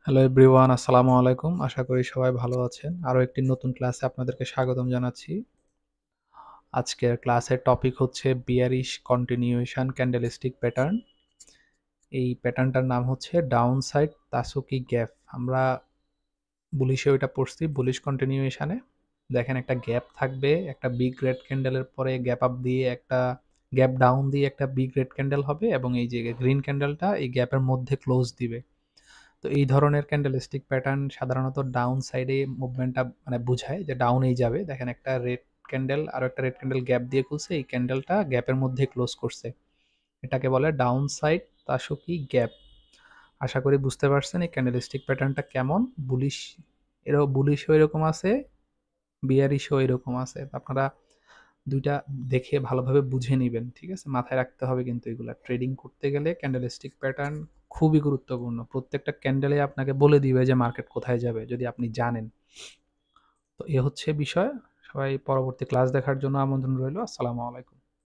Hello everyone, আসসালামু আলাইকুম। আশা করি সবাই ভালো আছেন। আরও একটি নতুন ক্লাসে আপনাদেরকে স্বাগতম জানাচ্ছি। আজকের ক্লাসের টপিক হচ্ছে বিয়ারিশ কন্টিনিউয়েশন ক্যান্ডেলস্টিক প্যাটার্ন। এই প্যাটার্নটার নাম হচ্ছে ডাউন সাইড তাসুকি গ্যাপ। আমরা বুলিশে ওইটা পড়ছি, বুলিশ কন্টিনিউয়েশনে দেখেন একটা গ্যাপ থাকবে, একটা বিগ রেড ক্যান্ডেলের পরে গ্যাপ আপ দিয়ে একটা গ্যাপ ডাউন দিয়ে একটা বিগ রেড ক্যান্ডেল হবে এবং এই যে গ্রিন ক্যান্ডেলটা এই গ্যাপের মধ্যে ক্লোজ দিবে। তো এই ধরনের ক্যান্ডেলস্টিক প্যাটার্ন সাধারণত ডাউন সাইডে মুভমেন্টটা মানে বোঝায় যে ডাউনেই যাবে। দেখেন একটা রেড ক্যান্ডেল আর একটা রেড ক্যান্ডেল গ্যাপ দিয়ে খুলছে, এই ক্যান্ডেলটা গ্যাপের মধ্যে ক্লোজ করছে, এটাকে বলে ডাউন সাইড তাসুকি গ্যাপ। আশা করি বুঝতে পারছেন এই ক্যান্ডেলস্টিক প্যাটার্নটা কেমন। বুলিশ বুলিশও এরকম আছে, বিয়ারিশও এরকম আছে। আপনারা দুইটা দেখে ভালোভাবে বুঝে নিবেন, ঠিক আছে? মাথায় রাখতে হবে কিন্তু এগুলা ট্রেডিং করতে গেলে ক্যান্ডেলস্টিক প্যাটার্ন খুবই গুরুত্বপূর্ণ। প্রত্যেকটা ক্যান্ডেলে আপনাকে বলে দিবে যে মার্কেট কোথায় যাবে যদি আপনি জানেন। তো এ হচ্ছে বিষয়। সবাই পরবর্তী ক্লাস দেখার জন্য আমন্ত্রণ রইল। আসসালামু আলাইকুম।